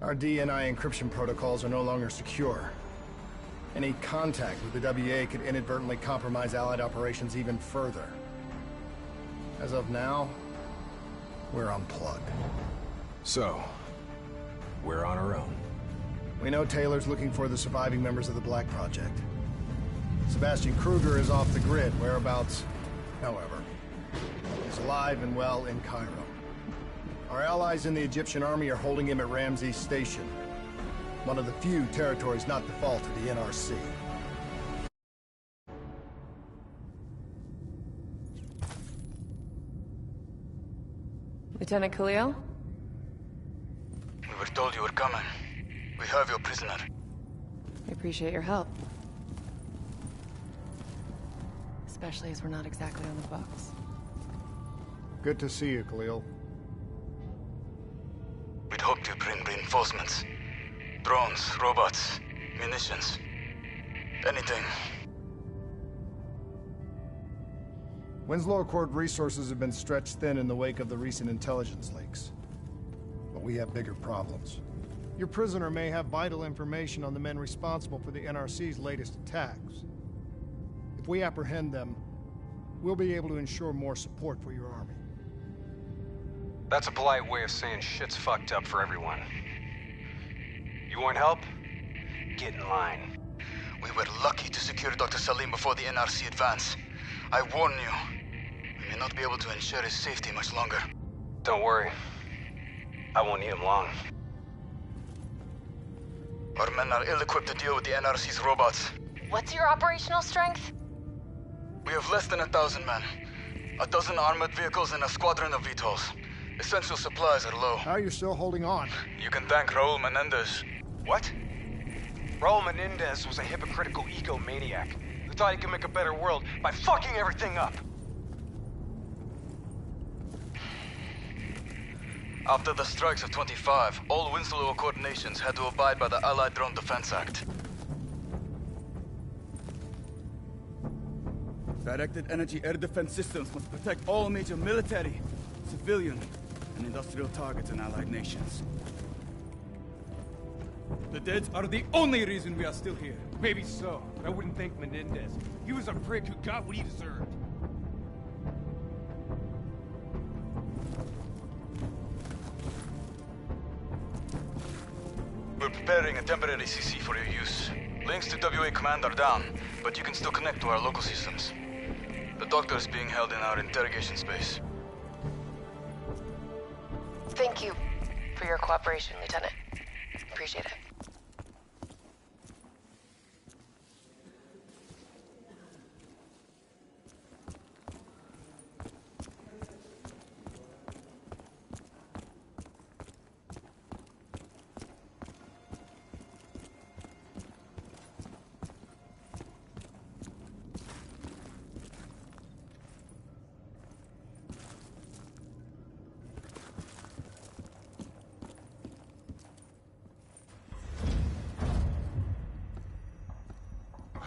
Our DNI encryption protocols are no longer secure. Any contact with the WA could inadvertently compromise Allied operations even further. As of now, we're unplugged. So, we're on our own. We know Taylor's looking for the surviving members of the Black Project. Sebastian Kruger is off the grid. Whereabouts, however, is alive and well in Cairo. Our allies in the Egyptian army are holding him at Ramses Station, one of the few territories not default to the NRC. Lieutenant Khalil? We were told you were coming. We have your prisoner. I appreciate your help. Especially as we're not exactly on the books. Good to see you, Khalil. We'd hoped to bring reinforcements. Drones, robots, munitions. Anything. Winslow Accord resources have been stretched thin in the wake of the recent intelligence leaks. But we have bigger problems. Your prisoner may have vital information on the men responsible for the NRC's latest attacks. If we apprehend them, we'll be able to ensure more support for your army. That's a polite way of saying shit's fucked up for everyone. You want help? Get in line. We were lucky to secure Dr. Salim before the NRC advance. I warn you, we may not be able to ensure his safety much longer. Don't worry. I won't need him long. Our men are ill-equipped to deal with the NRC's robots. What's your operational strength? We have less than 1,000 men. 12 armored vehicles and a squadron of VTOLs. Essential supplies are low. How are you still holding on? You can thank Raul Menendez. What? Raul Menendez was a hypocritical egomaniac who thought he could make a better world by fucking everything up. After the strikes of 25, all Winslow Accord nations had to abide by the Allied Drone Defense Act. Directed energy air defense systems must protect all major military, civilian, and industrial targets in allied nations. The dead are the only reason we are still here. Maybe so, but I wouldn't thank Menendez. He was a prick who got what he deserved. We're preparing a temporary CC for your use. Links to WA Command are down, but you can still connect to our local systems. The doctor is being held in our interrogation space. Thank you for your cooperation, Lieutenant. Appreciate it.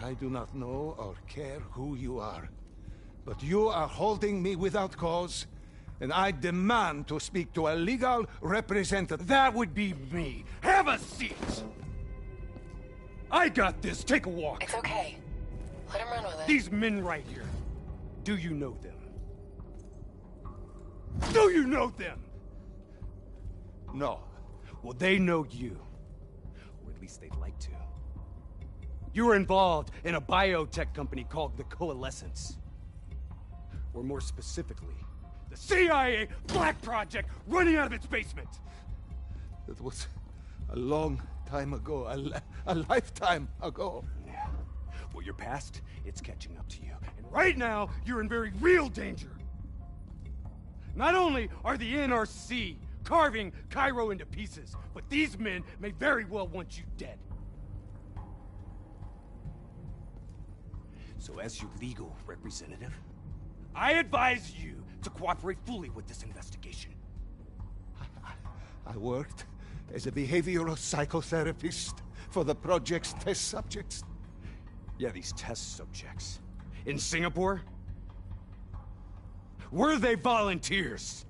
I do not know or care who you are, but you are holding me without cause, and I demand to speak to a legal representative. That would be me. Have a seat! I got this. Take a walk. It's okay. Let him run with it. These men right here. Do you know them? Do you know them? No. Well, they know you. Or at least they'd like to. You were involved in a biotech company called the Coalescence. Or more specifically, the CIA Black Project running out of its basement. That was a long time ago, a lifetime ago. Yeah. Well, your past, it's catching up to you. And right now, you're in very real danger. Not only are the NRC carving Cairo into pieces, but these men may very well want you dead. So as your legal representative, I advise you to cooperate fully with this investigation. I worked as a behavioral psychotherapist for the project's test subjects. Yeah, these test subjects. In Singapore? Were they volunteers?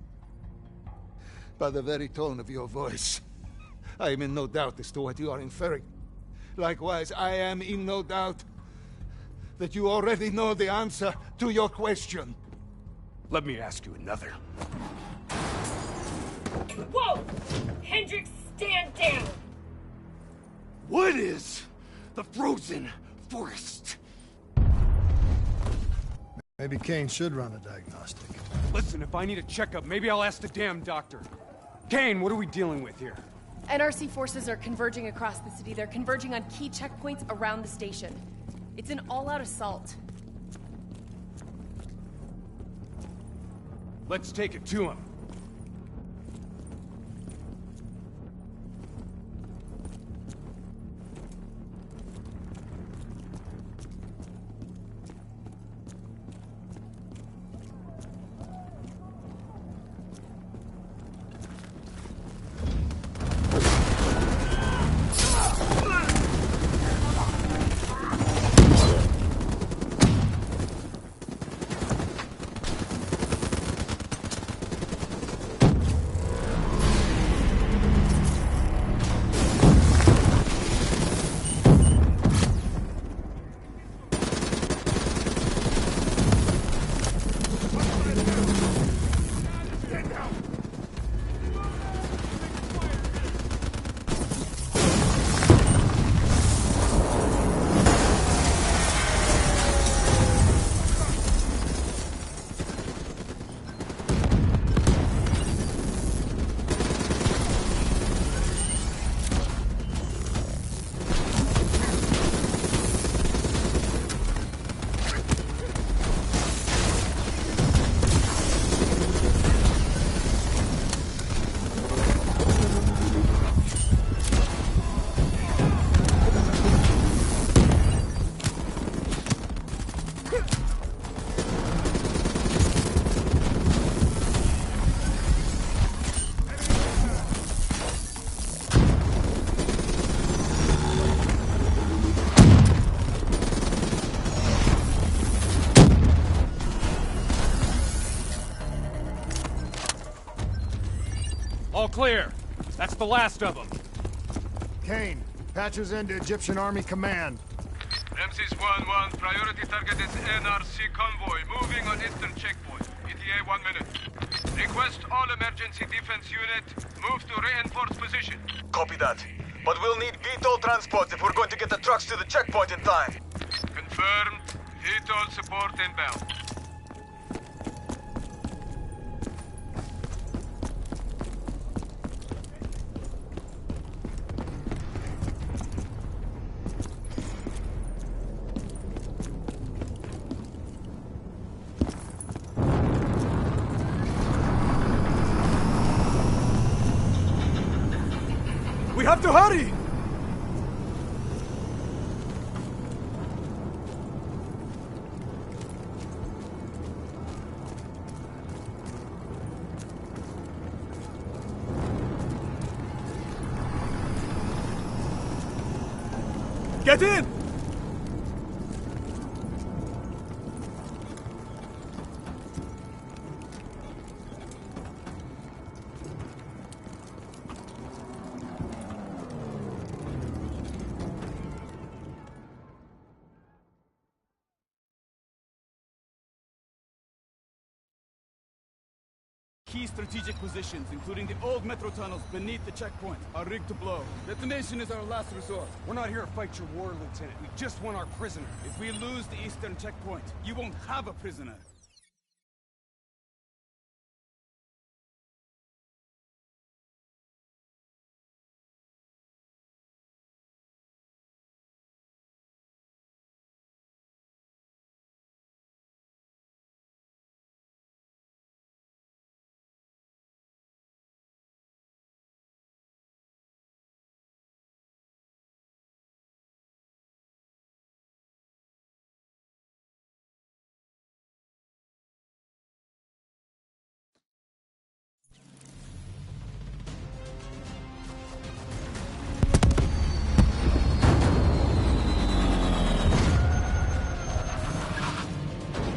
By the very tone of your voice, I am in no doubt as to what you are inferring. Likewise, I am in no doubt that you already know the answer to your question. Let me ask you another. Whoa! Hendricks, stand down! What is the frozen forest? Maybe Kane should run a diagnostic. Listen, if I need a checkup, maybe I'll ask the damn doctor. Kane, what are we dealing with here? NRC forces are converging across the city. They're converging on key checkpoints around the station. It's an all-out assault. Let's take it to him. All clear. That's the last of them. Kane, patches into Egyptian Army Command. Ramses 1-1, priority target is NRC convoy, moving on eastern checkpoint. ETA 1 minute. Request all emergency defense unit, move to reinforced position. Copy that. But we'll need VTOL transport if we're going to get the trucks to the checkpoint in time. Confirmed. VTOL support inbound. We have to hurry! Get in! Key strategic positions, including the old metro tunnels beneath the checkpoint, are rigged to blow. Detonation is our last resort. We're not here to fight your war, Lieutenant. We just want our prisoner. If we lose the eastern checkpoint, you won't have a prisoner.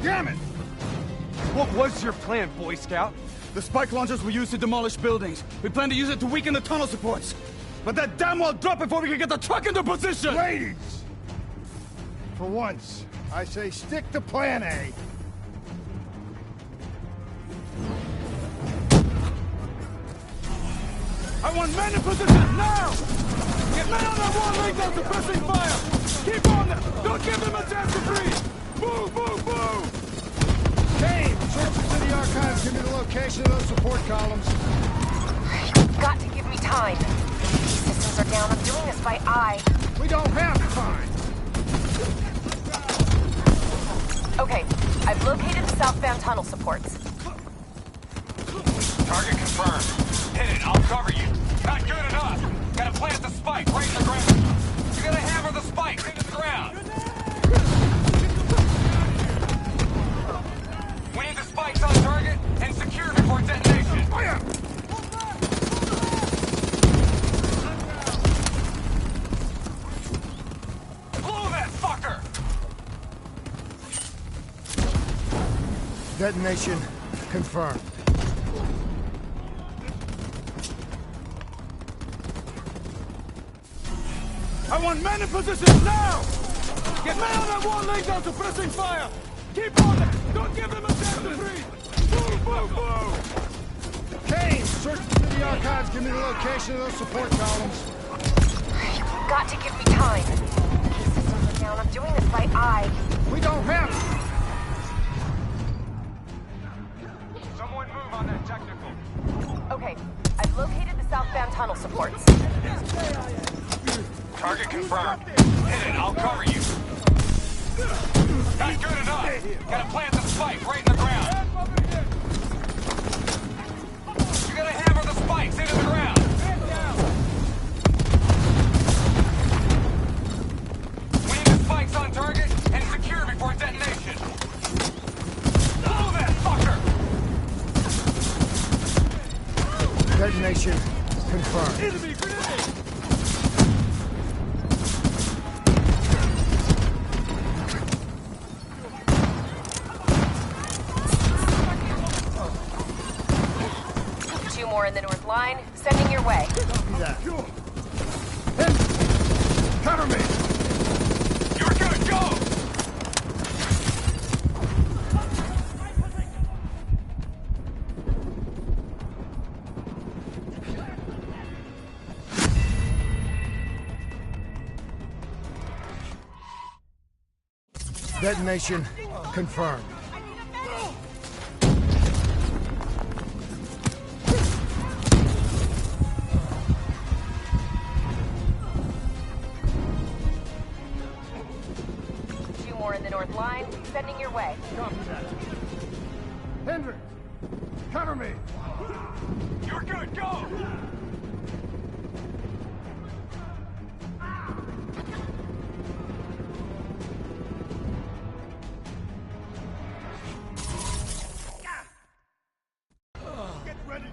Damn it! What was your plan, Boy Scout? The spike launchers were used to demolish buildings. We plan to use it to weaken the tunnel supports. But that damn well drop before we can get the truck into position! Ladies! For once, I say stick to plan A. I want men in position now! Get men on that wall laying down suppressing fire! Keep on them! Don't give them a chance to breathe! Move, move, move! Kane, search the city archives. Give me the location of those support columns. You've got to give me time. These systems are down. I'm doing this by eye. We don't have time. Okay, I've located the southbound tunnel supports. Target confirmed. Hit it, I'll cover you. Not good enough. Gotta plant the spike right in the ground. You gotta hammer the spikes into the ground. We need the spikes on target and secure before detonation. Fire! Blow that fucker! Detonation confirmed. I want men in position now! Get men on that wall laying down suppressing fire! Keep on them! Don't give them a chance to breathe! Move, move, move! Kane, search the city archives. Give me the location of those support columns. You've got to give me time. These systems are down. I'm doing this by eye. We don't have it. Someone move on that technical. Okay, I've located the southbound tunnel supports. Target confirmed. Hit it, I'll cover you. Not good enough. Gotta plant the spike right in the ground. You gotta hammer the spikes into the ground. We need the spikes on target and secure before detonation. Blow that fucker! Detonation confirmed. Enemy grenade! 2 more in the north line, sending your way. Copy that. Cover me! You're good, go! Detonation confirmed. In the north line, sending your way. Copy that. Hendricks, cover me! You're good, go! Get ready!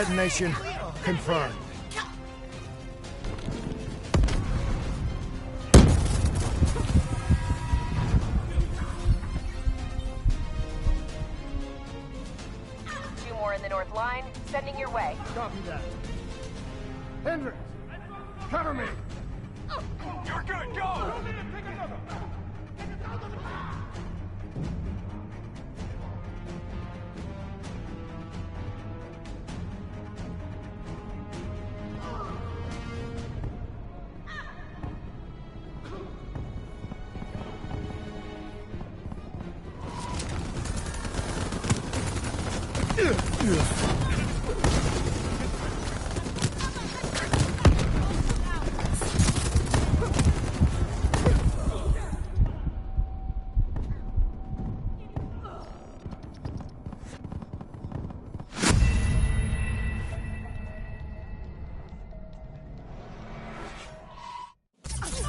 Detonation confirmed. Two more in the north line, sending your way. Copy that. Hendricks, cover me. You're good, go!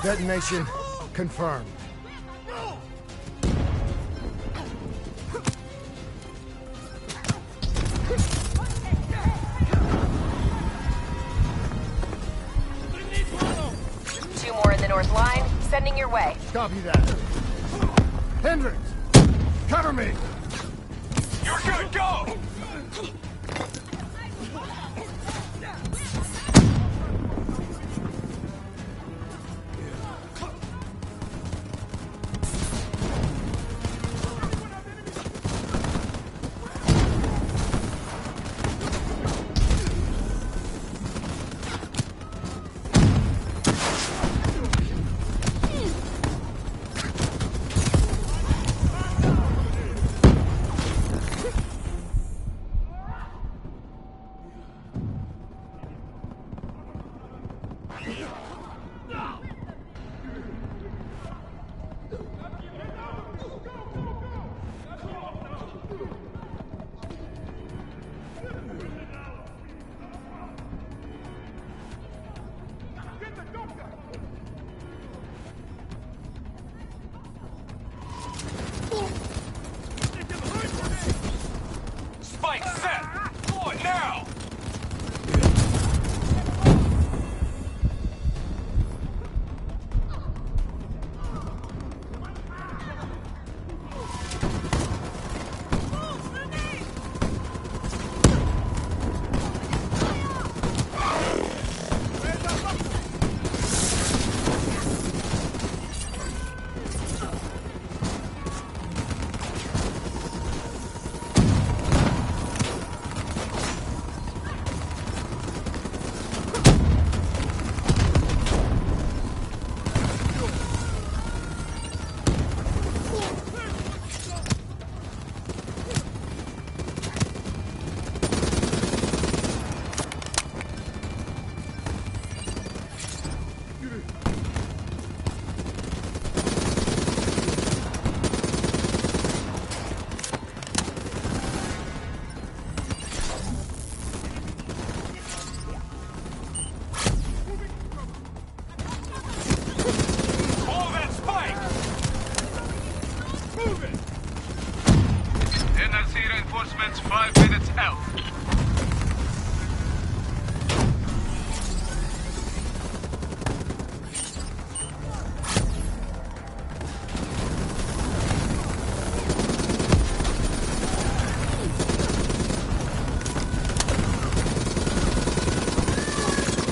Detonation confirmed. Two more in the north line, sending your way. Copy that. Hendricks, cover me. You're good, go! Spike set! Blow it now! Reinforcements 5 minutes out.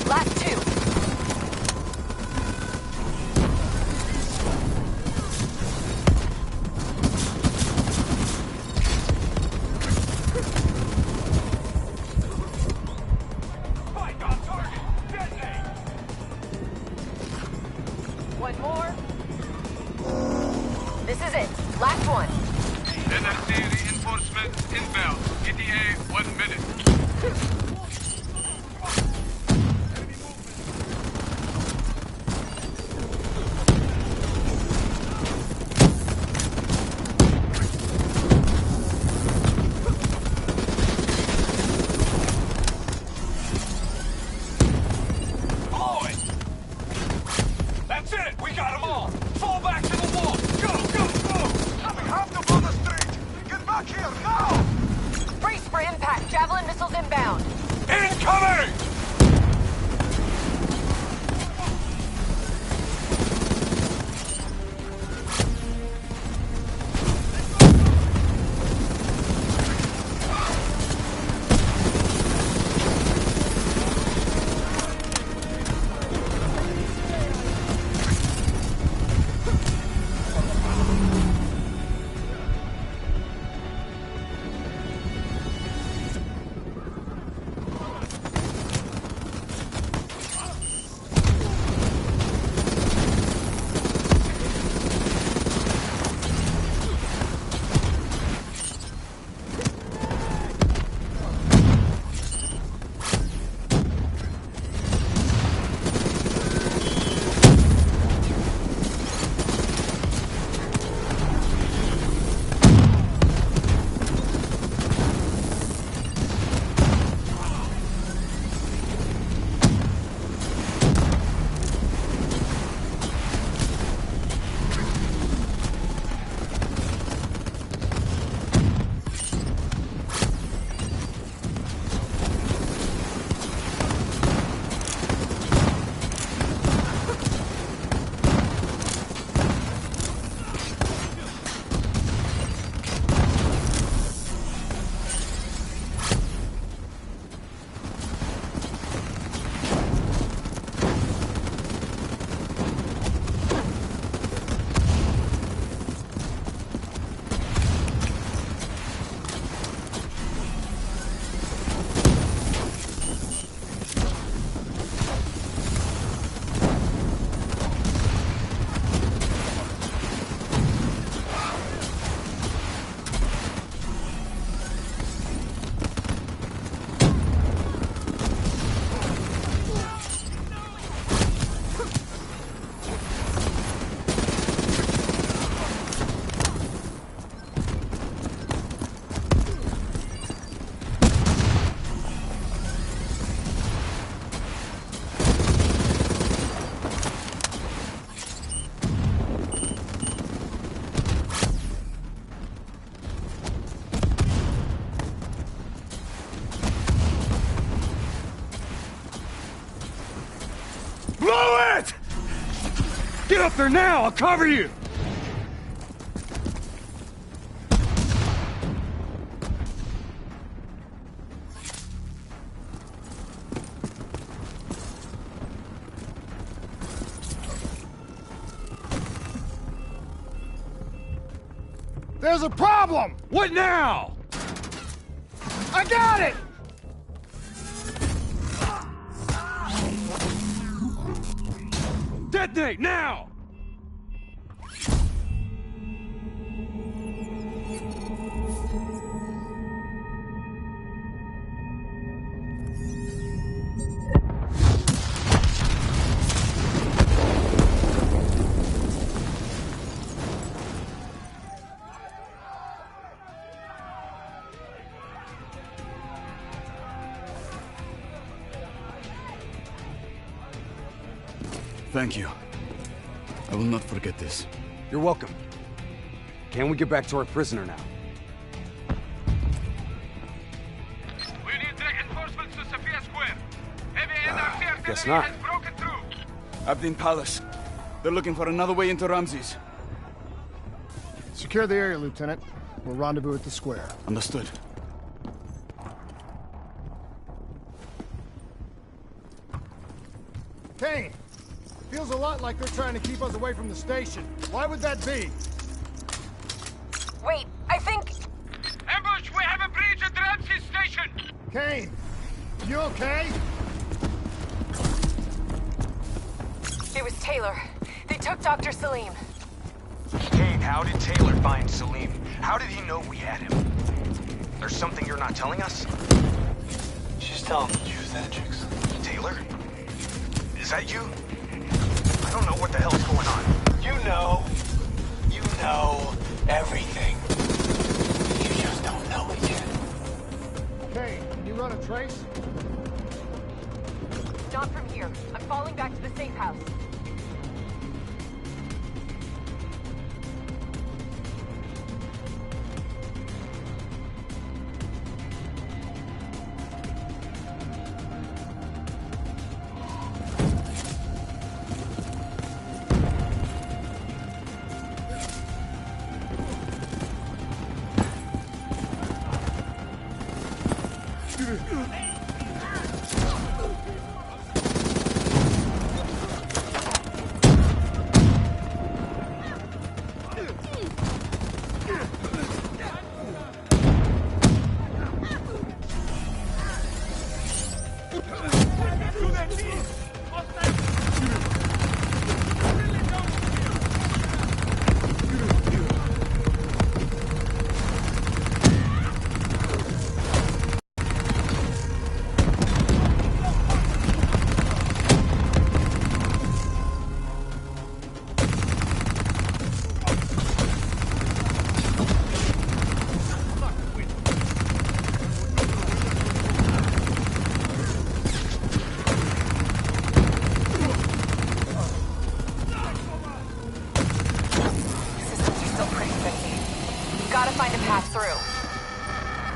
Last two. One more. This is it. Last one. NRC reinforcements inbound. ETA 1 minute. That's it! We got them all! Fall back to the wall! Go, go, go! We have to blow the street! Get back here, now! Brace for impact. Javelin missiles inbound. Get up there now! I'll cover you! There's a problem! What now? I got it! Detonate now! Thank you. I will not forget this. You're welcome. Can we get back to our prisoner now? We need reinforcements to Sophia Square. Heavy NRC guess artillery not. has broken through. Abdin Palace. They're looking for another way into Ramses. Secure the area, Lieutenant. We'll rendezvous at the square. Understood. Kane! Feels a lot like they're trying to keep us away from the station. Why would that be? Wait, I think... Ambush! We have a breach at Ramses Station! Kane! You okay? It was Taylor. They took Dr. Salim. Kane, how did Taylor find Salim? How did he know we had him? There's something you're not telling us? She's telling the truth, Hendricks. Taylor? Is that you? I don't know what the hell's going on. You know everything. You just don't know it yet. Kane, can you run a trace? Not from here. I'm falling back to the safe house.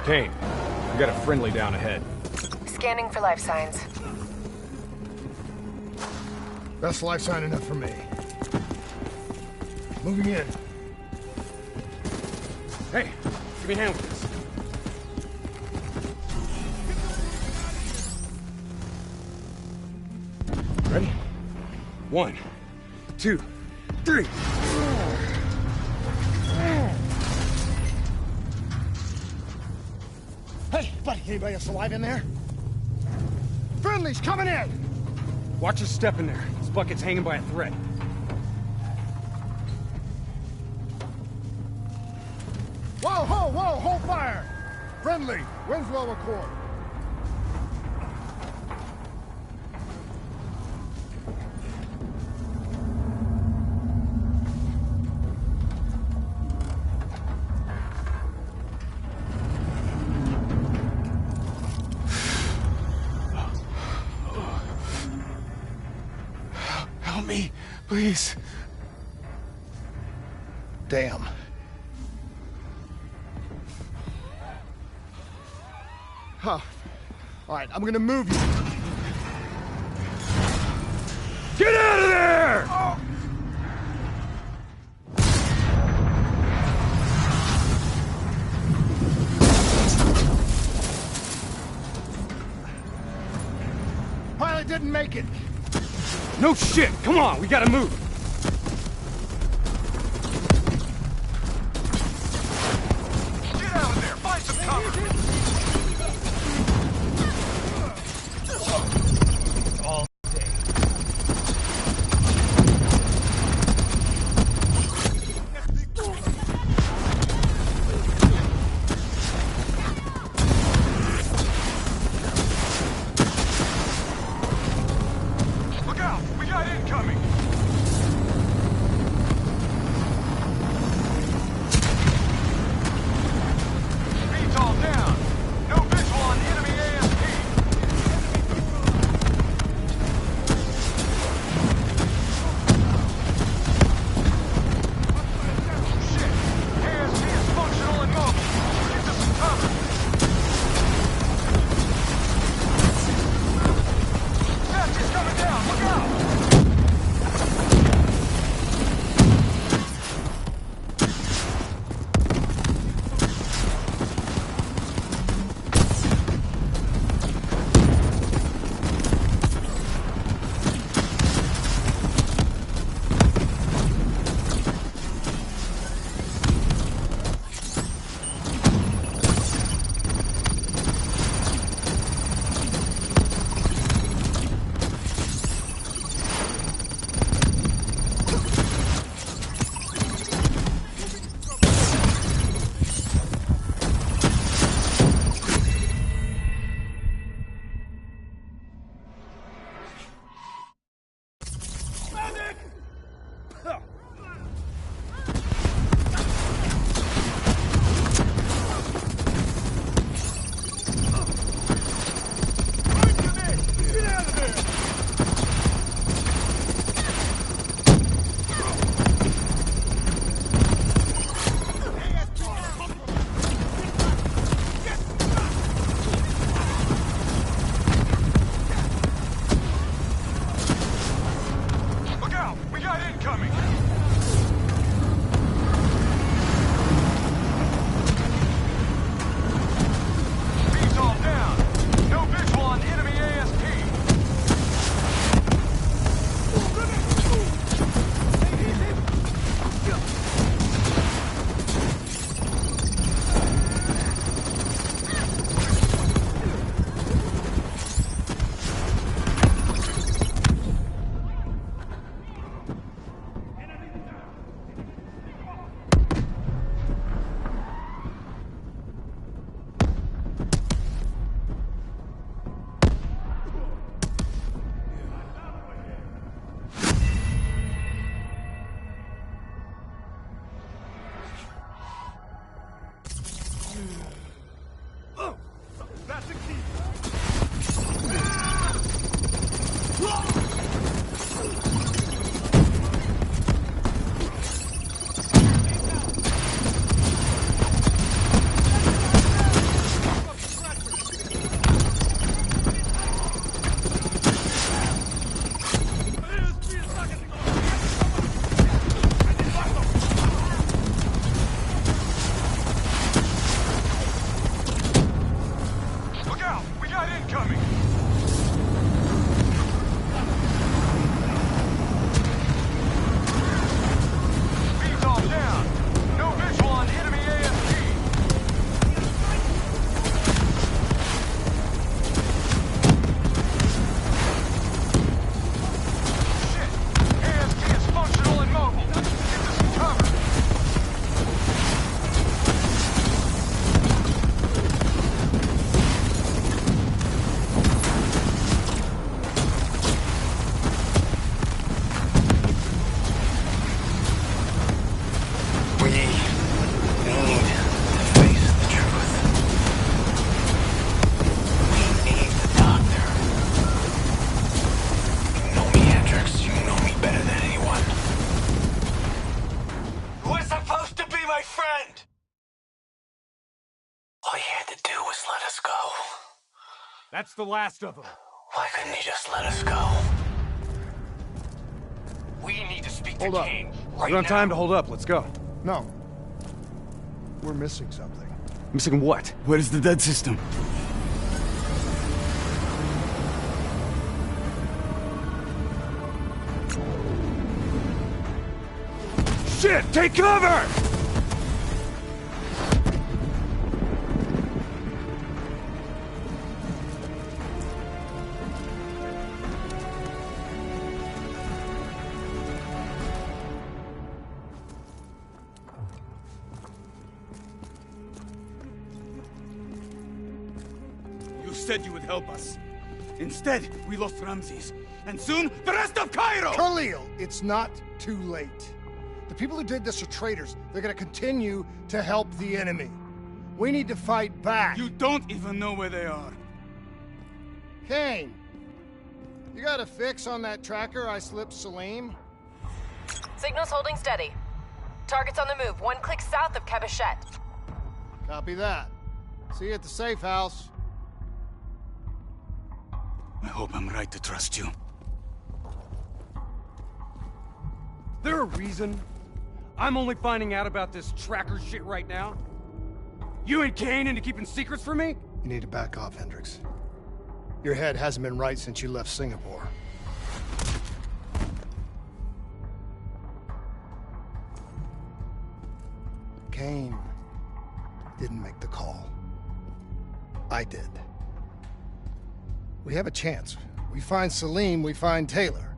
Kane, we got a friendly down ahead. Scanning for life signs. That's life sign enough for me. Moving in. Hey, give me a hand with this. Ready? 1, 2, 3. Hey, buddy, anybody else alive in there? Friendly's coming in! Watch your step in there. This bucket's hanging by a thread. Whoa, hold fire! Friendly, Winslow Accord. Help me, please. Damn. Huh. All right, I'm gonna move you. Get out of there! Oh. didn't make it. No shit! Come on, we gotta move! Get out of there! Find some cover! All day. Look out! We got incoming! Speed's all down. No visual on enemy ASP. Shit! ASP is functional and mobile. Get to some cover. Theft is coming down. Look out! Look out! We got incoming! Speed's all down. No visual on enemy ASP. That's the key. Look out! We got incoming! Speed's all down. No visual on enemy ASP. Shit! ASP is functional and mobile. Get to some cover. We need to face the truth. We need the doctor. You know me, Hendrix. You know me better than anyone. Who was supposed to be my friend? All you had to do was let us go. That's the last of them. Why couldn't you just let us go? We need to speak to Kane right We don't have now. time to hold up. Let's go. No. We're missing something. Missing what? Where's the dead system? Shit! Take cover! You said you would help us. Instead, we lost Ramses. And soon, the rest of Cairo! Khalil, it's not too late. The people who did this are traitors. They're gonna continue to help the enemy. We need to fight back. You don't even know where they are. Kane, you got a fix on that tracker I slipped Salim? Signal's holding steady. Target's on the move, 1 click south of Cabochette. Copy that. See you at the safe house. I hope I'm right to trust you. There a reason I'm only finding out about this tracker shit right now? You and Kane into keeping secrets from me? You need to back off, Hendricks. Your head hasn't been right since you left Singapore. Kane didn't make the call. I did. We have a chance. We find Salim, we find Taylor.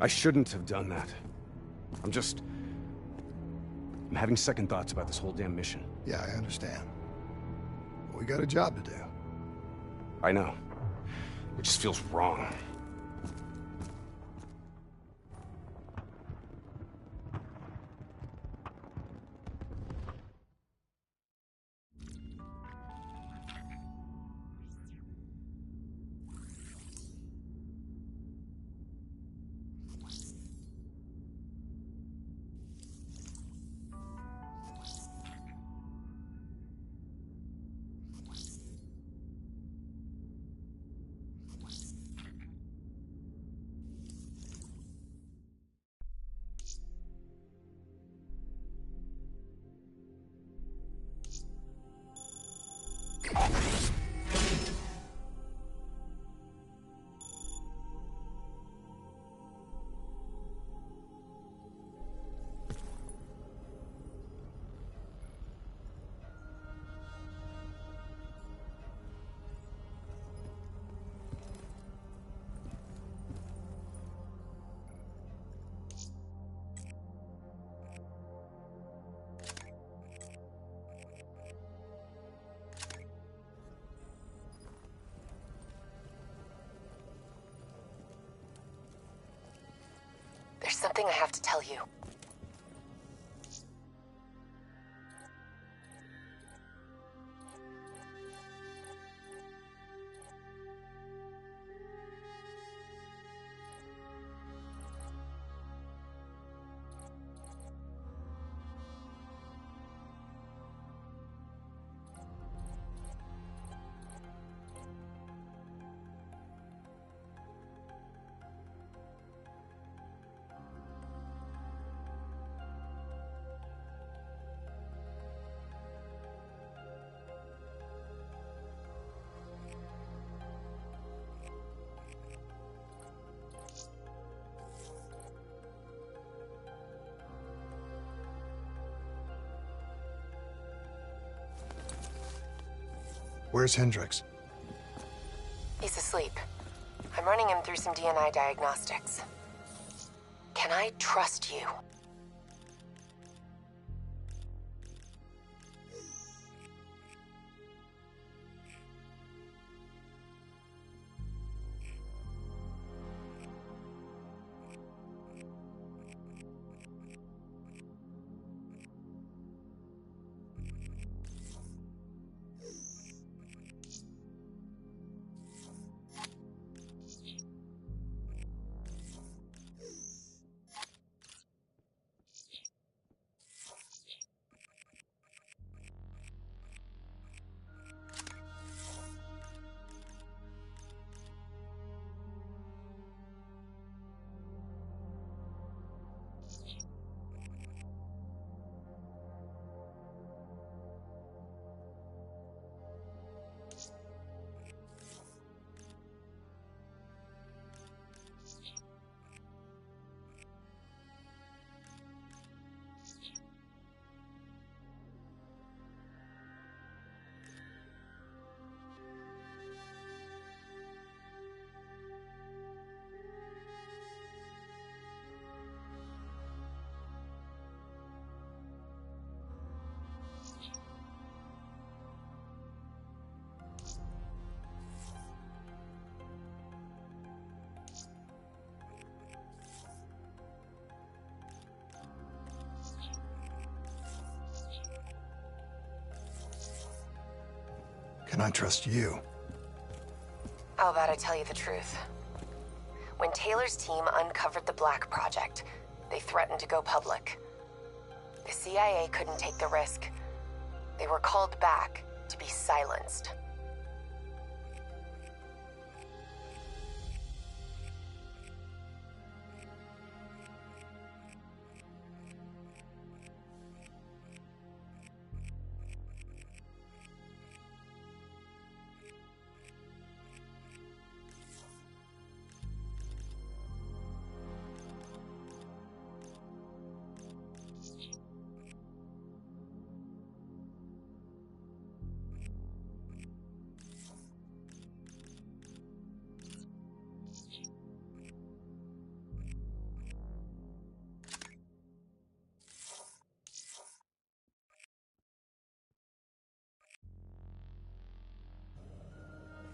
I shouldn't have done that. I'm having second thoughts about this whole damn mission. Yeah, I understand. We got a job to do. I know. It just feels wrong. There's something I have to tell you. Where's Hendricks? He's asleep. I'm running him through some DNA diagnostics. Can I trust you? Can I trust you? How about I tell you the truth? When Taylor's team uncovered the Black Project, they threatened to go public. The CIA couldn't take the risk. They were called back to be silenced.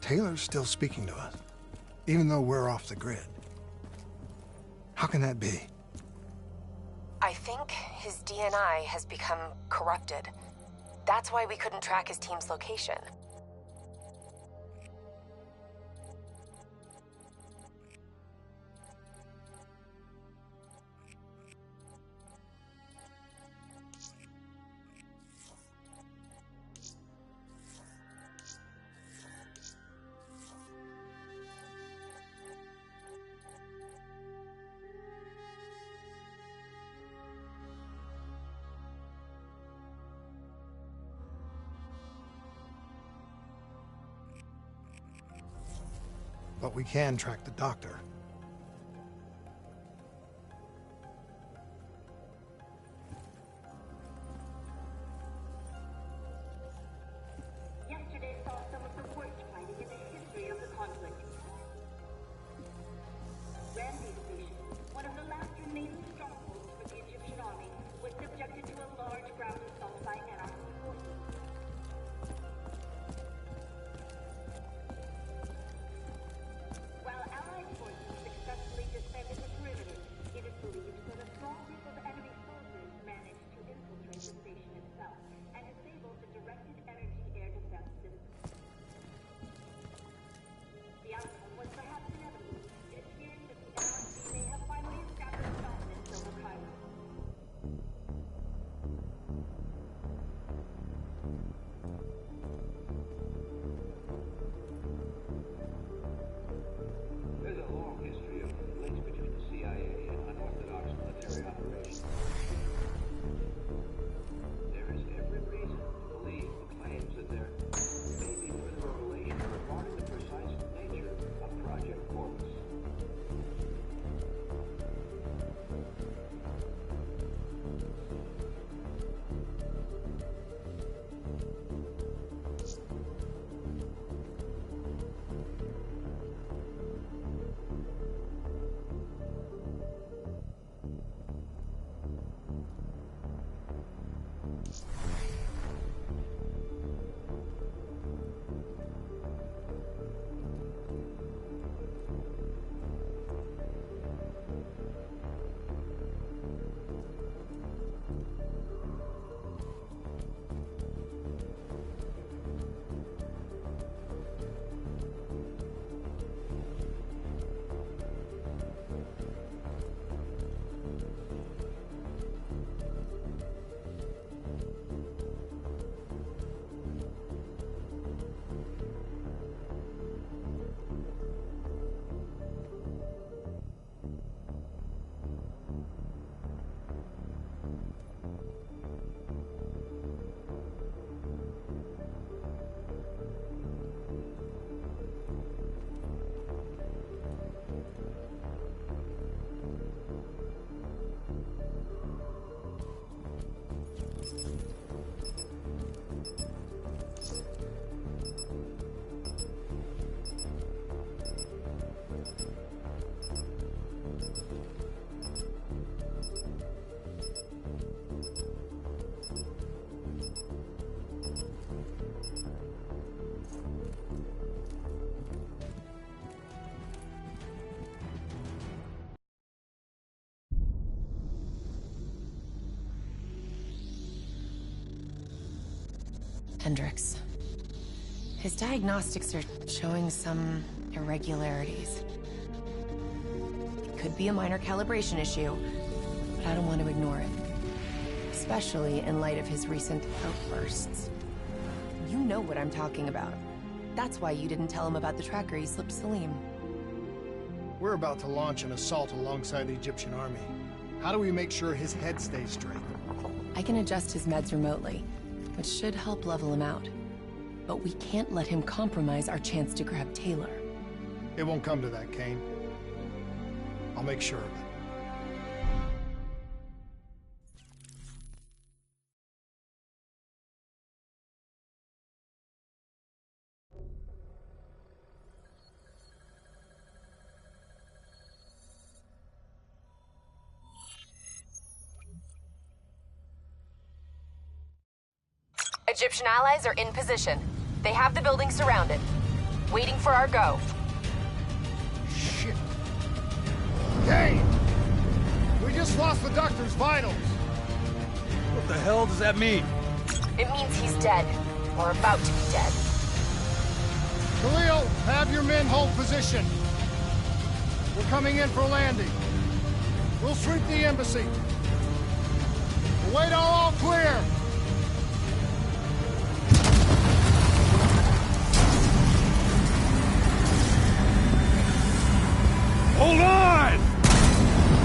Taylor's still speaking to us, even though we're off the grid. How can that be? I think his DNI has become corrupted. That's why we couldn't track his team's location. But we can track the doctor. Yesterday saw some of the worst fighting in the history of the conflict. Ramsey Station, one of the last remaining strongholds for the Egyptian army, was subjected to a large ground assault by anarchist forces. While Allied forces successfully defended the perimeter, it is believed that a small group of enemy soldiers managed to infiltrate the station itself and disable the directed energy air defense system. The outcome was perhaps inevitable. It appears that the NRC may have finally established dominance over Cairo. There's a long history of links between the CIA and unorthodox military operations. There is every reason to believe the claims that there may be further revelation regarding the precise nature of Project Corpus. Hendricks. His diagnostics are showing some irregularities. It could be a minor calibration issue, but I don't want to ignore it. Especially in light of his recent outbursts. You know what I'm talking about. That's why you didn't tell him about the tracker he slipped Salim. We're about to launch an assault alongside the Egyptian army. How do we make sure his head stays straight? I can adjust his meds remotely, which should help level him out. But we can't let him compromise our chance to grab Taylor. It won't come to that, Kane. I'll make sure of it. Egyptian allies are in position. They have the building surrounded. Waiting for our go. Shit. Kane! We just lost the doctor's vitals. What the hell does that mean? It means he's dead. Or about to be dead. Khalil, have your men hold position. We're coming in for landing. We'll sweep the embassy. We'll wait all clear. Hold on!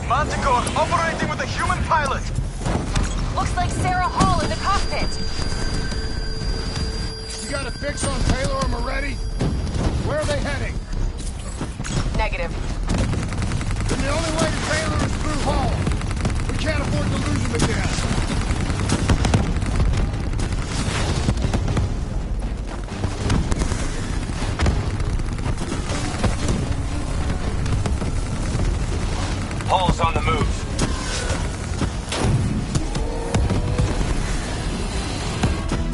Manticore operating with a human pilot! Looks like Sarah Hall in the cockpit! You got a fix on Taylor and Moretti? Where are they heading? Negative. Then the only way to Taylor is through Hall. We can't afford to lose him again. Hall's on the move.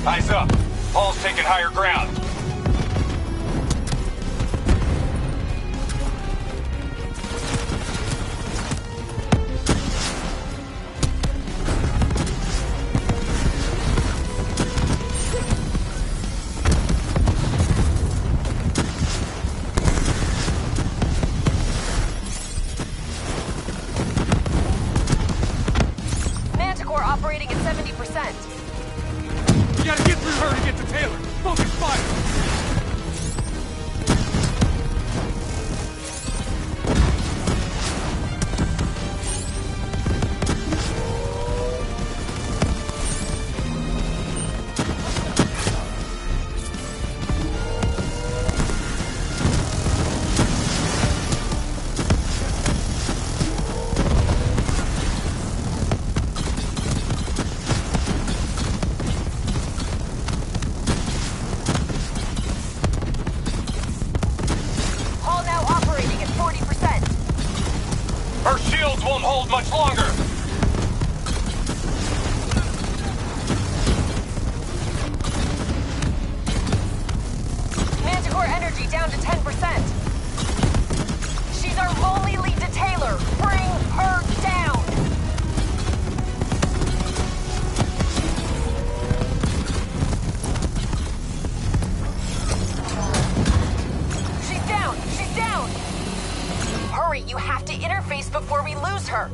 Eyes up. Hall's taking higher ground. Operating at 70%. We gotta get through her to get to Taylor. Focus fire! Her shields won't hold much longer! Manticore energy down to 10%. She's our only lead to Taylor. Bring her down! She's down! She's down! Hurry, you have to interface before we lose her.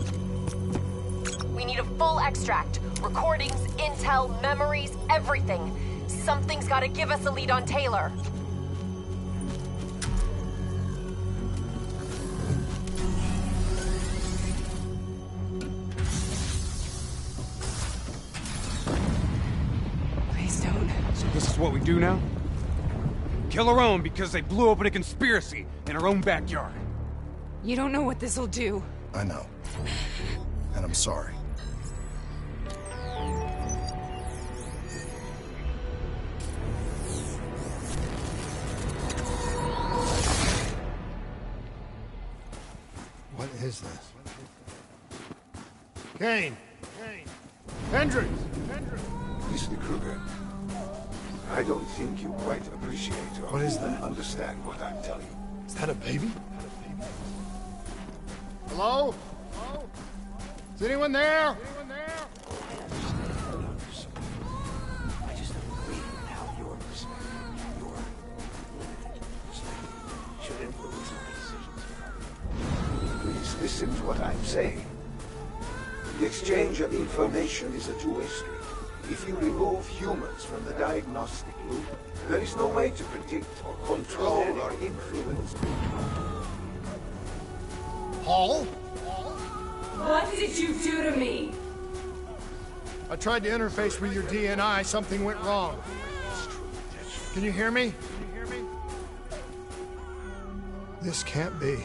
We need a full extract. Recordings, intel, memories, everything. Something's gotta give us a lead on Taylor. Please don't. So this is what we do now? Kill our own because they blew open a conspiracy in our own backyard. You don't know what this'll do. I know. And I'm sorry. What is this? Kane! Hendricks! Mr. Kruger, I don't think you quite appreciate or What is that? understand what I'm telling you. Is that a baby? Hello? Is anyone there? listen to what I'm saying. The exchange of information is a two-way street. If you remove humans from the diagnostic loop, there is no way to predict or control or influence. Paul? What did you do to me? I tried to interface with your DNI. Something went wrong. Can you hear me? This can't be.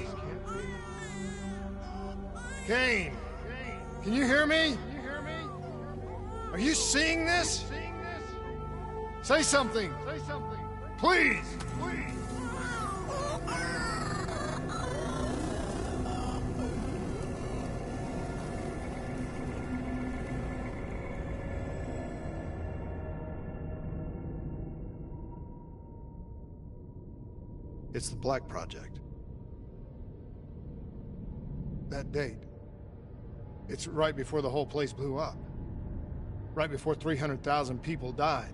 Kane! Can you hear me? Are you seeing this? Say something! Please! It's the Black Project. That date. It's right before the whole place blew up. Right before 300,000 people died.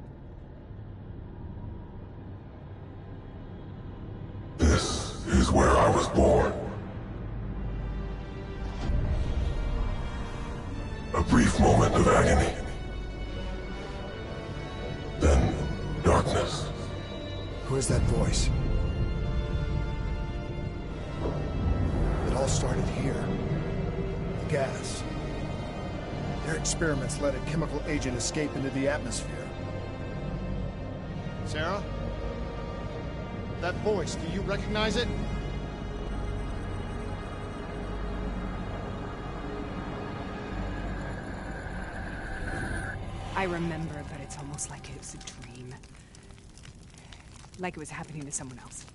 This is where I was born. A brief moment of agony. Then, darkness. Who is that voice? It all started here. The gas. Their experiments let a chemical agent escape into the atmosphere. Sarah? That voice, do you recognize it? I remember, but it's almost like it was a dream. Like it was happening to someone else.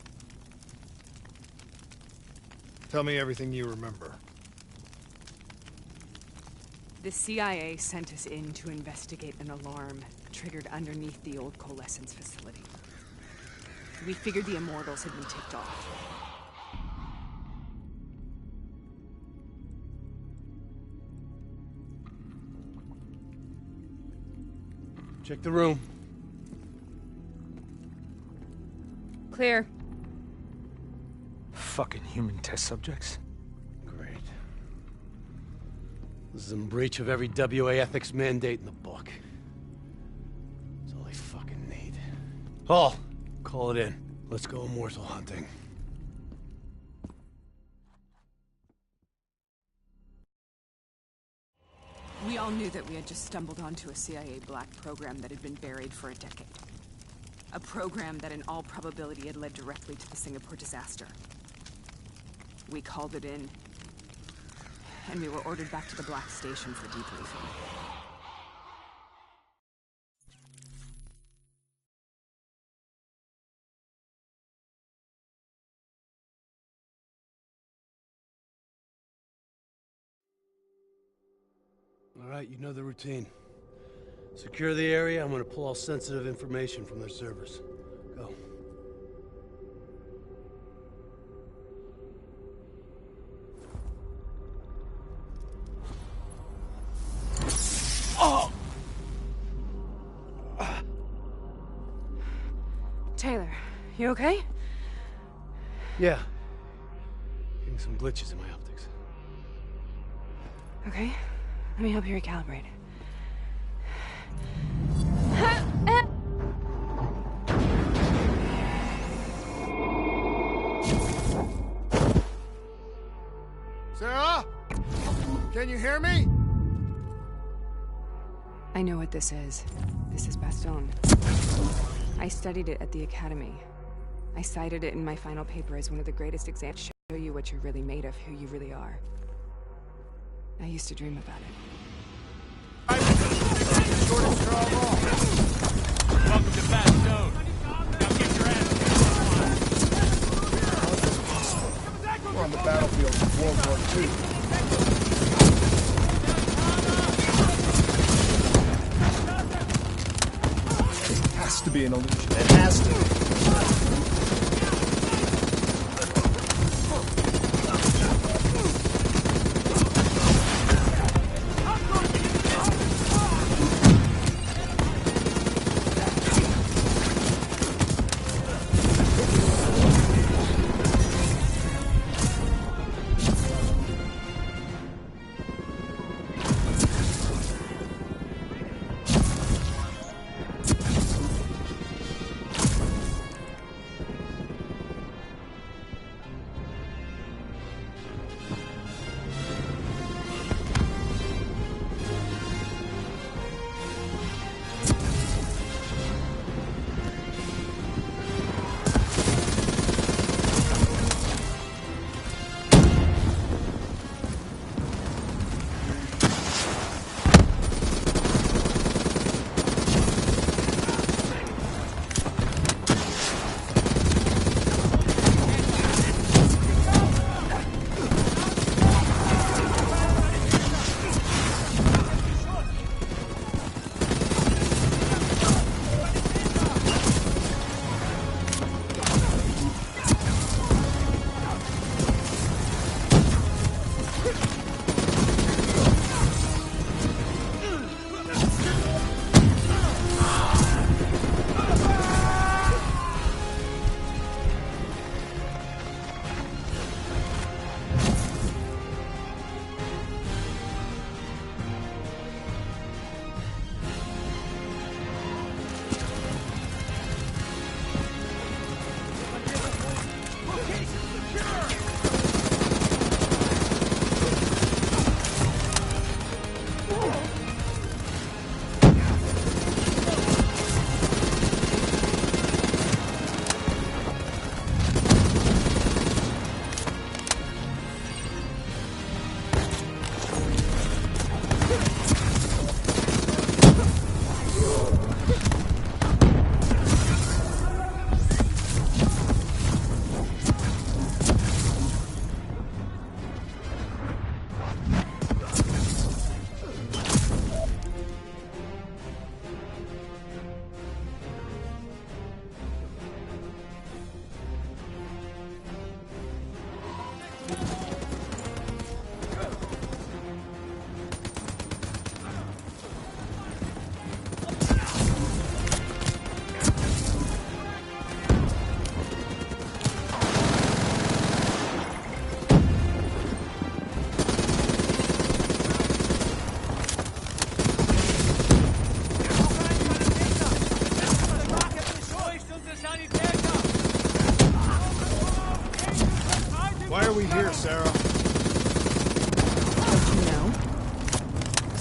Tell me everything you remember. The CIA sent us in to investigate an alarm triggered underneath the old coalescence facility. We figured the Immortals had been tipped off. Check the room. Clear. Fucking human test subjects. Great. This is in breach of every WA ethics mandate in the book. That's all they fucking need. Paul, call it in. Let's go immortal hunting. We all knew that we had just stumbled onto a CIA black program that had been buried for a decade. A program that in all probability had led directly to the Singapore disaster. We called it in, and we were ordered back to the Black Station for debriefing. All right, you know the routine. Secure the area. I'm gonna pull all sensitive information from their servers. Go. Oh! Taylor, you okay? Yeah. Getting some glitches in my optics. Okay, let me help you recalibrate. Sarah? Can you hear me? I know what this is. This is Bastogne. I studied it at the Academy. I cited it in my final paper as one of the greatest exams to show you what you're really made of, who you really are. I used to dream about it. Welcome to Bastogne. Now get your ass We're on the battlefield of World War II. It has to be an illusion. It has to be.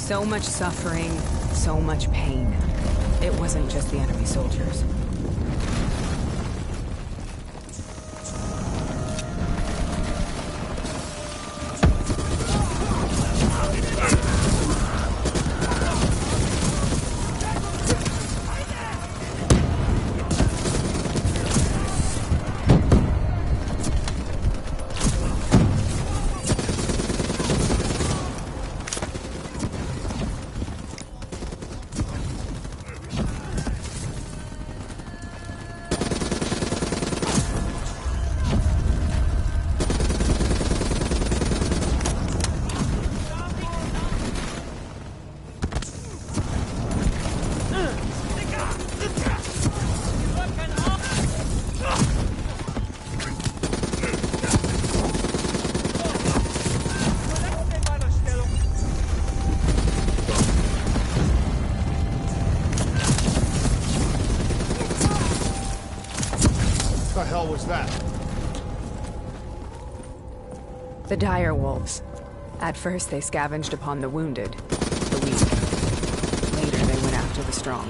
So much suffering, so much pain. It wasn't just the enemy soldiers. What the hell was that? The dire wolves. At first, they scavenged upon the wounded, the weak. Later, they went after the strong.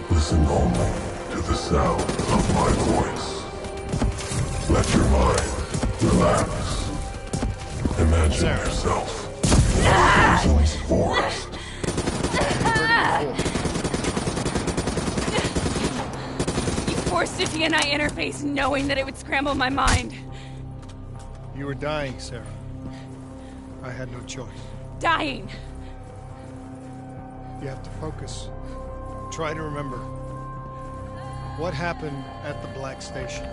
Listen only to the sound of my voice. Let your mind relax. Imagine yourself in a poisonous forest. You forced a DNI interface knowing that it would scramble my mind. You were dying, Sarah. I had no choice. Dying! You have to focus. Try to remember. What happened at the Black Station?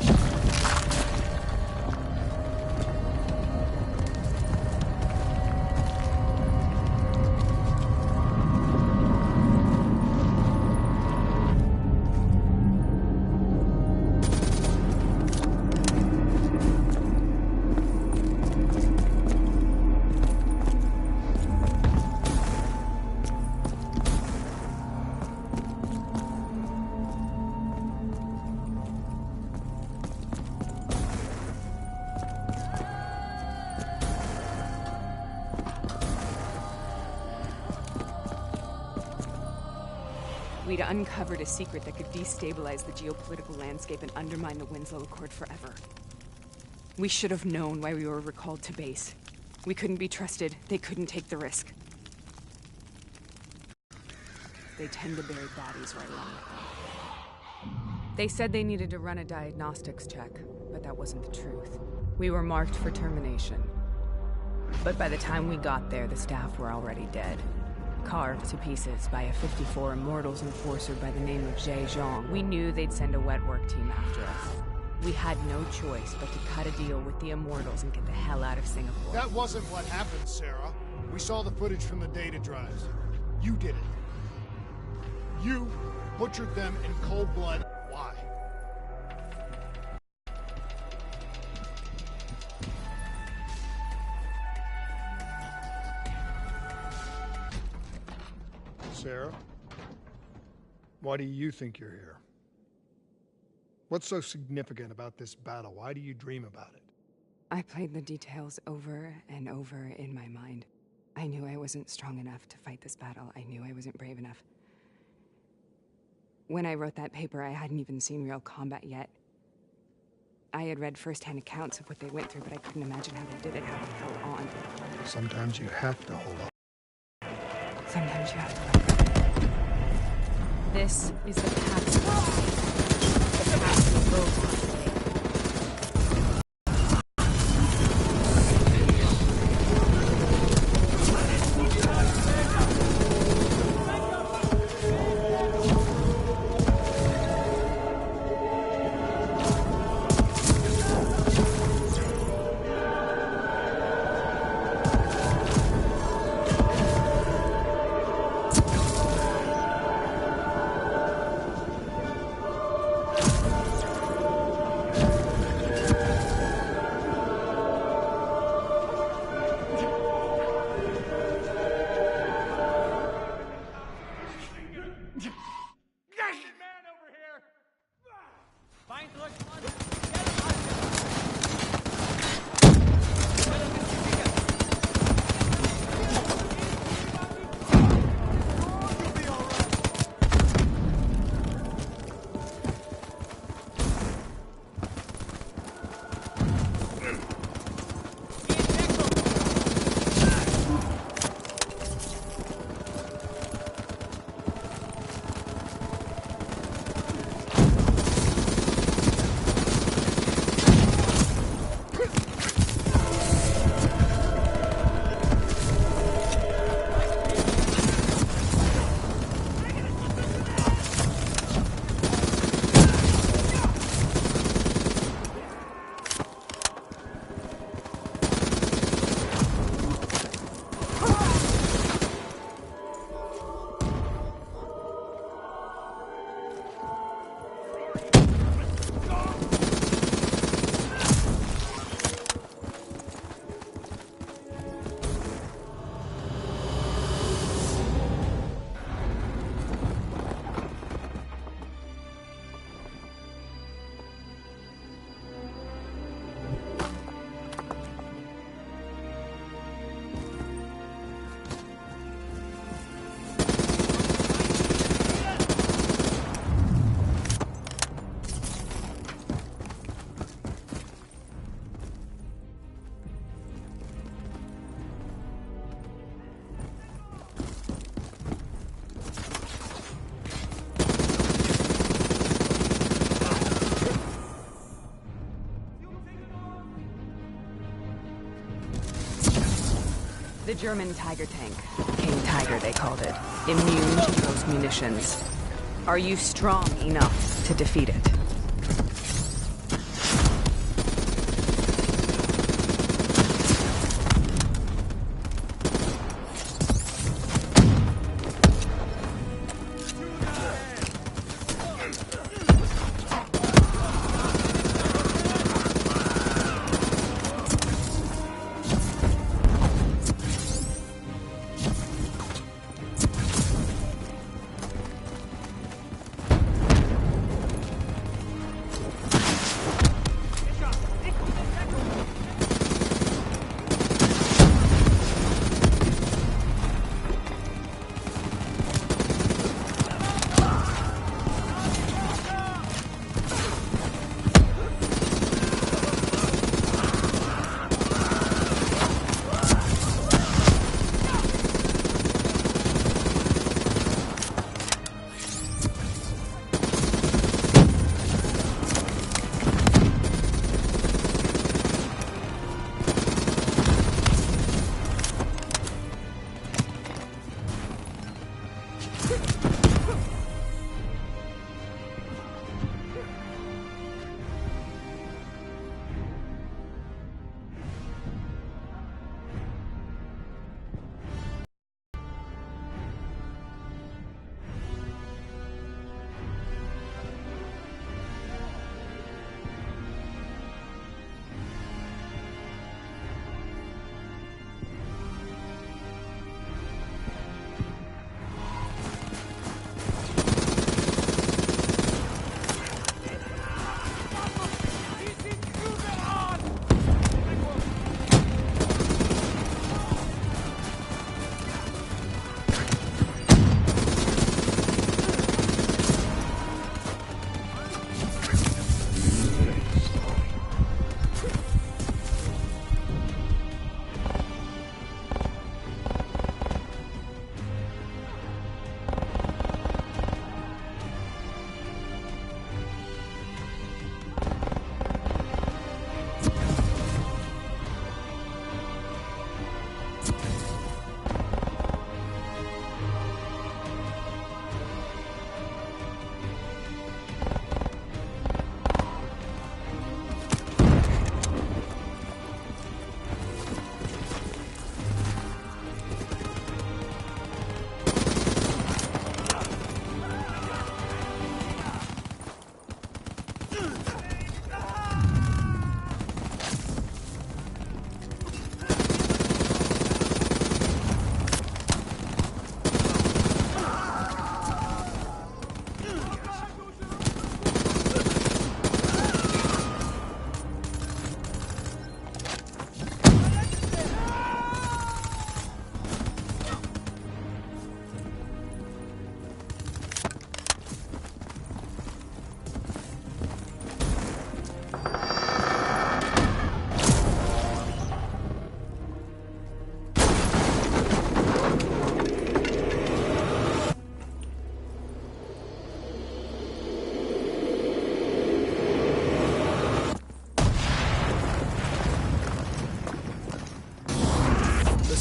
We'd uncovered a secret that could destabilize the geopolitical landscape and undermine the Winslow Accord forever. We should have known why we were recalled to base. We couldn't be trusted. They couldn't take the risk. They tend to bury baddies right along with them. They said they needed to run a diagnostics check, but that wasn't the truth. We were marked for termination. But by the time we got there, the staff were already dead. Carved to pieces by a 54 Immortals enforcer by the name of Jay Zhang. We knew they'd send a wet work team after us. We had no choice but to cut a deal with the Immortals and get the hell out of Singapore. That wasn't what happened, Sarah. We saw the footage from the data drives. You did it. You butchered them in cold blood. Why? Sarah, why do you think you're here? What's so significant about this battle? Why do you dream about it? I played the details over and over in my mind. I knew I wasn't strong enough to fight this battle. I knew I wasn't brave enough. When I wrote that paper, I hadn't even seen real combat yet. I had read first-hand accounts of what they went through, but I couldn't imagine how they did it, how they held on. Sometimes you have to hold on. Sometimes you have to let go. This is the path. The path we both have to take. The German Tiger tank. King Tiger, they called it. Immune to those munitions. Are you strong enough to defeat it?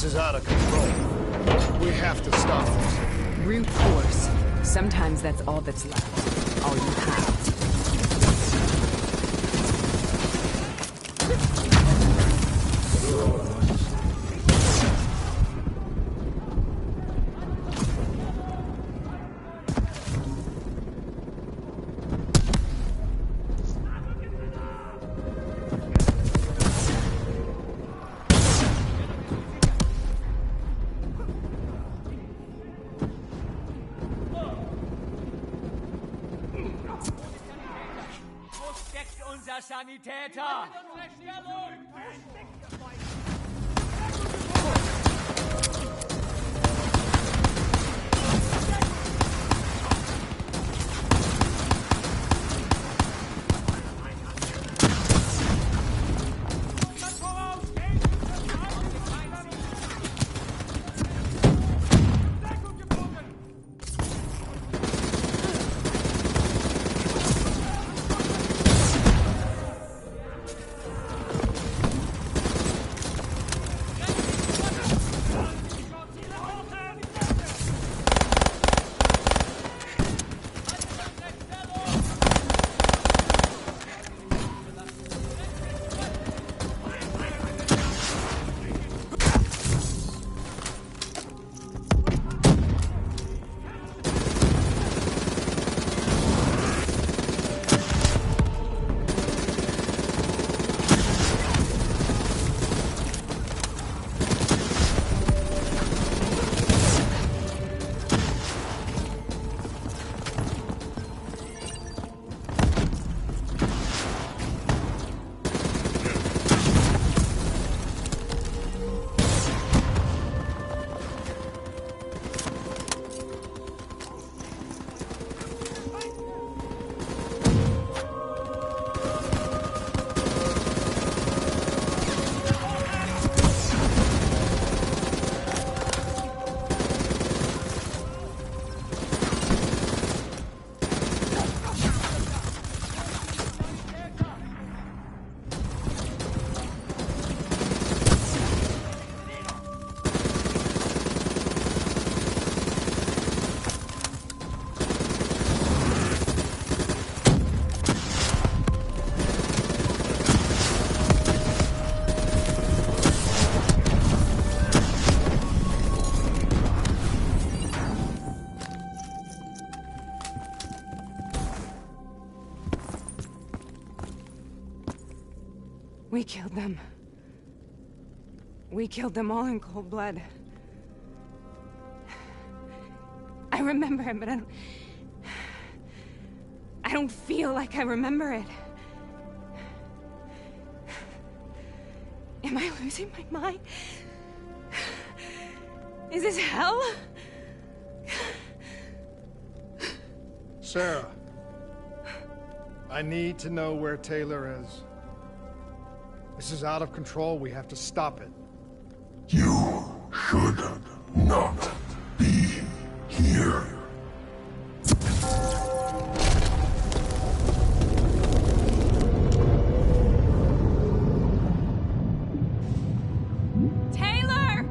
This is out of control. We have to stop this. Brute force. Sometimes that's all that's left. All you have. Sanitäter! We killed them. We killed them all in cold blood. I remember it, but I don't feel like I remember it. Am I losing my mind? Is this hell? Sarah, I need to know where Taylor is. This is out of control. We have to stop it. You should not be here. Taylor!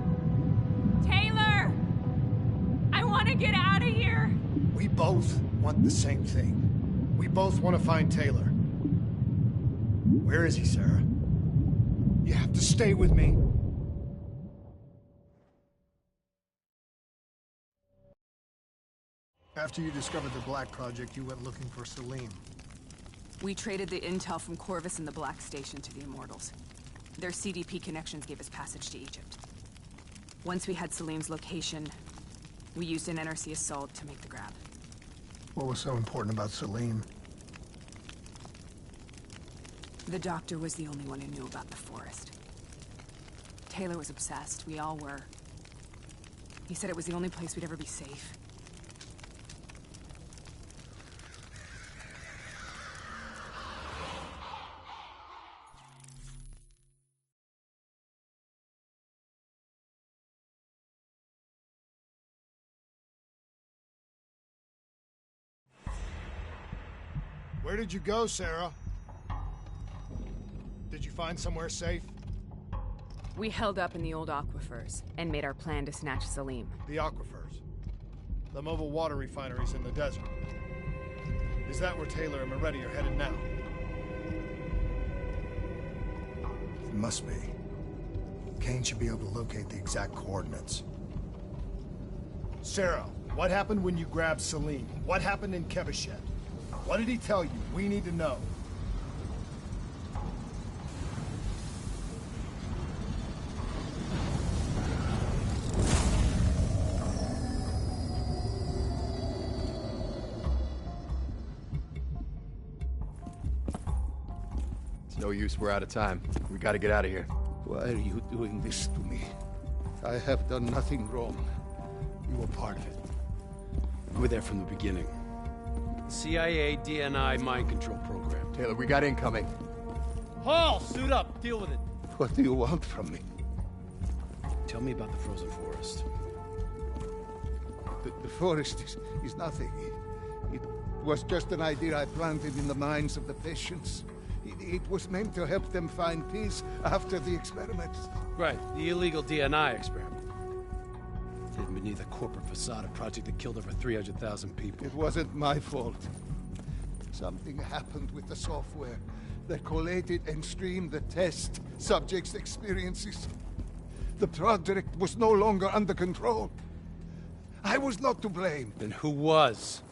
Taylor! I want to get out of here! We both want the same thing. We both want to find Taylor. Where is he, Sarah? You have to stay with me. After you discovered the Black Project, you went looking for Salim. We traded the intel from Corvus and the Black Station to the Immortals. Their CDP connections gave us passage to Egypt. Once we had Salim's location, we used an NRC assault to make the grab. What was so important about Salim? The doctor was the only one who knew about the forest. Taylor was obsessed. We all were. He said it was the only place we'd ever be safe. Where did you go, Sarah? Did you find somewhere safe? We held up in the old aquifers and made our plan to snatch Salim. The aquifers. The mobile water refineries in the desert. Is that where Taylor and Moretti are headed now? It must be. Kane should be able to locate the exact coordinates. Sarah, what happened when you grabbed Salim? What happened in Kevashet? What did he tell you? We need to know. It's no use, we're out of time. We gotta get out of here. Why are you doing this to me? I have done nothing wrong. You were part of it. You were there from the beginning. CIA DNI mind control program. Taylor, we got incoming. Hall, suit up. Deal with it. What do you want from me? Tell me about the frozen forest. The forest is nothing. It was just an idea I planted in the minds of the patients. It was meant to help them find peace after the experiments. Right, the illegal DNI experiment. Hidden beneath a corporate facade, a project that killed over 300,000 people. It wasn't my fault. Something happened with the software that collated and streamed the test subjects' experiences. The project was no longer under control. I was not to blame. Then who was?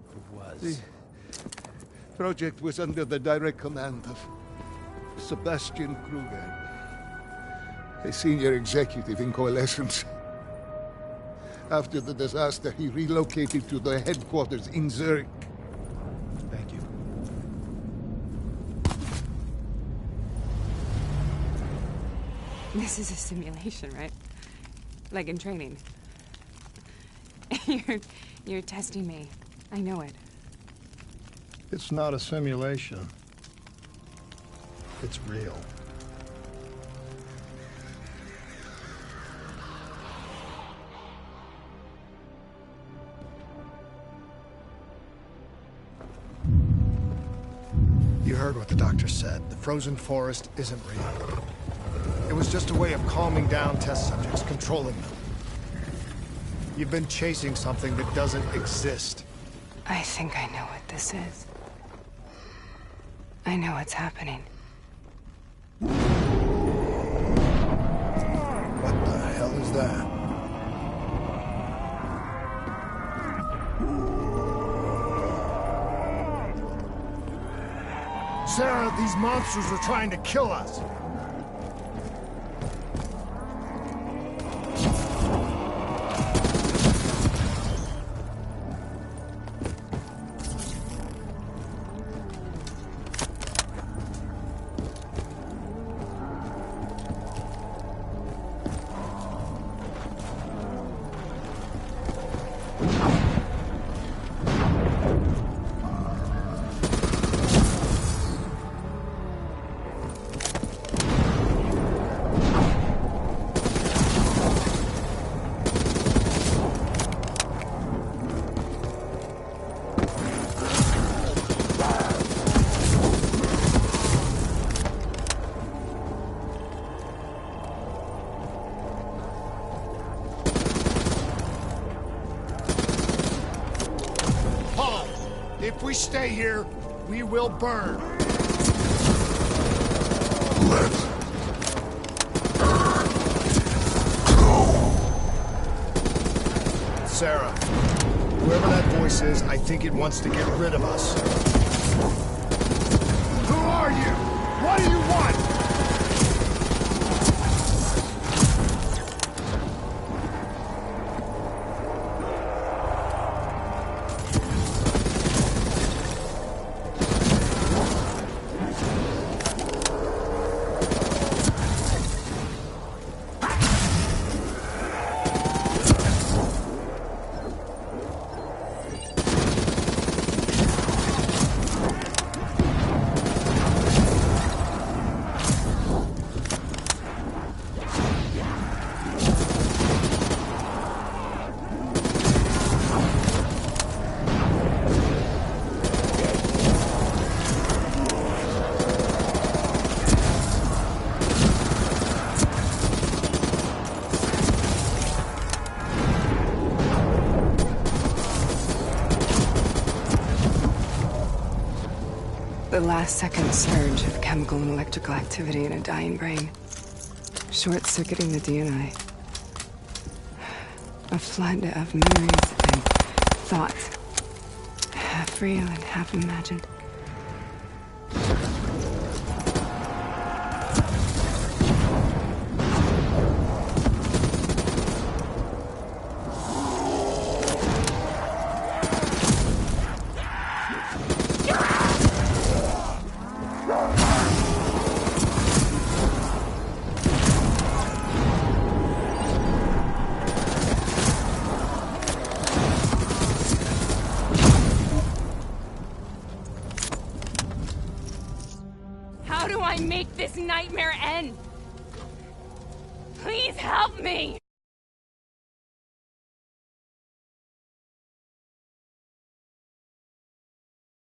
Who was? The project was under the direct command of Sebastian Kruger, a senior executive in Coalescence. After the disaster, he relocated to the headquarters in Zurich. Thank you. This is a simulation, right? Like in training. You're testing me. I know it. It's not a simulation. It's real. You heard what the doctor said. The frozen forest isn't real. It was just a way of calming down test subjects, controlling them. You've been chasing something that doesn't exist. I think I know what this is. I know what's happening. What the hell is that? Sarah, these monsters are trying to kill us! If we stay here, we will burn. Let go. Sarah, whoever that voice is, I think it wants to get rid of us. Who are you? What do you want? The last-second surge of chemical and electrical activity in a dying brain. Short-circuiting the DNI. A flood of memories and thoughts. Half real and half imagined. How do I make this nightmare end? Please help me!